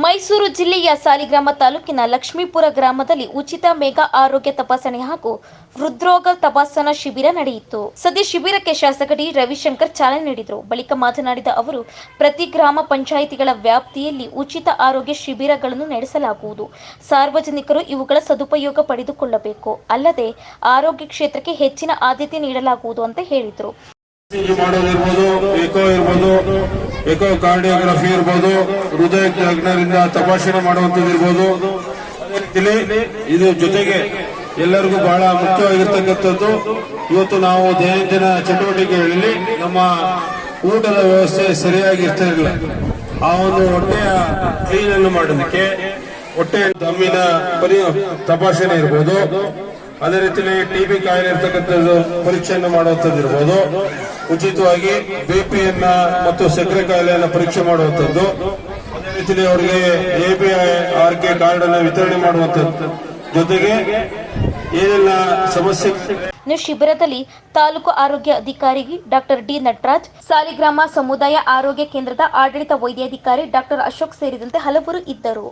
ಮೈಸೂರು ಜಿಲ್ಲೆಯ ಸಾಲಿಗ್ರಾಮ ತಾಲೂಕಿನ ಲಕ್ಷ್ಮೀಪುರ ಗ್ರಾಮದಲ್ಲಿ ಉಚಿತ ಮೆಗಾ ಆರೋಗ್ಯ ತಪಾಸಣೆ ಹಾಗೂ ಹೃದ್ರೋಗ ತಪಾಸಣಾ ಶಿಬಿರ ನಡೆಯಿತು. ಸದ್ಯ ಶಿಬಿರಕ್ಕೆ ಶಾಸಕ ಡಿ. ರವಿಶಂಕರ್ ಚಾಲನೆ ನೀಡಿದರು. ಬಳಿಕ ಮಾತನಾಡಿದ ಅವರು, ಪ್ರತಿ ಗ್ರಾಮ ಪಂಚಾಯಿತಿಗಳ ವ್ಯಾಪ್ತಿಯಲ್ಲಿ ಉಚಿತ ಆರೋಗ್ಯ ಶಿಬಿರಗಳನ್ನು ನಡೆಸಲಾಗುವುದು. ಸಾರ್ವಜನಿಕರು ಇವುಗಳ ಸದುಪಯೋಗ ಪಡೆದುಕೊಳ್ಳಬೇಕು. ಅಲ್ಲದೆ ಆರೋಗ್ಯ ಕ್ಷೇತ್ರಕ್ಕೆ ಹೆಚ್ಚಿನ ಆದ್ಯತೆ ನೀಡಲಾಗುವುದು ಅಂತ ಹೇಳಿದರು. ಎಕೋ ಕಾರ್ಡಿಯೋಗ್ರಫಿ ಇರ್ಬೋದು, ಹೃದಯ ತಜ್ಞರಿಂದ ತಪಾಸಣೆ ಮಾಡುವಂತದ್ದು ಇರ್ಬೋದು. ಇದು ಜೊತೆಗೆ ಎಲ್ಲರಿಗೂ ಬಹಳ ಮುಖ್ಯವಾಗಿರ್ತಕ್ಕಂಥದ್ದು. ಇವತ್ತು ನಾವು ದೈನಂದಿನ ಚಟುವಟಿಕೆಗಳಲ್ಲಿ ನಮ್ಮ ಊಟದ ವ್ಯವಸ್ಥೆ ಸರಿಯಾಗಿ ಇರ್ತಿರಲಿಲ್ಲ. ಆ ಒಂದು ಹೊಟ್ಟೆಯ ಕ್ಲೀನ್ ಅನ್ನು ಮಾಡೋದಕ್ಕೆ ಹೊಟ್ಟೆ ದಮ್ಮಿನ ತಪಾಸಣೆ ಇರ್ಬೋದು, ಅದೇ ರೀತಿಯಲ್ಲಿ ಟಿಬಿ ಕಾಯಿಲೆ ಇರ್ತಕ್ಕಂಥದ್ದು ಪರೀಕ್ಷೆಯನ್ನು ಮಾಡುವಂಥದ್ದು ಇರ್ಬೋದು, ಉಚಿತವಾಗಿ ಬಿಪಿಯನ್ನ ಮತ್ತು ಸಕ್ಕರೆ ಕಾಯಿಲೆಯನ್ನ ಪರೀಕ್ಷೆ ಮಾಡುವಂಥದ್ದು, ಅದೇ ರೀತಿಯಲ್ಲಿ ಅವರಿಗೆ ABRK ಕಾರ್ಡ್ ಅನ್ನು ವಿತರಣೆ ಮಾಡುವಂಥದ್ದು, ಜೊತೆಗೆ ಏನೆಲ್ಲ ಸಮಸ್ಯೆ. ಶಿಬಿರದಲ್ಲಿ ತಾಲೂಕು ಆರೋಗ್ಯ ಅಧಿಕಾರಿ ಡಾಕ್ಟರ್ ಡಿ. ನಟರಾಜ್, ಸಾಲಿಗ್ರಾಮ ಸಮುದಾಯ ಆರೋಗ್ಯ ಕೇಂದ್ರದ ಆಡಳಿತ ವೈದ್ಯಾಧಿಕಾರಿ ಡಾಕ್ಟರ್ ಅಶೋಕ್ ಸೇರಿದಂತೆ ಹಲವರು ಇದ್ದರು.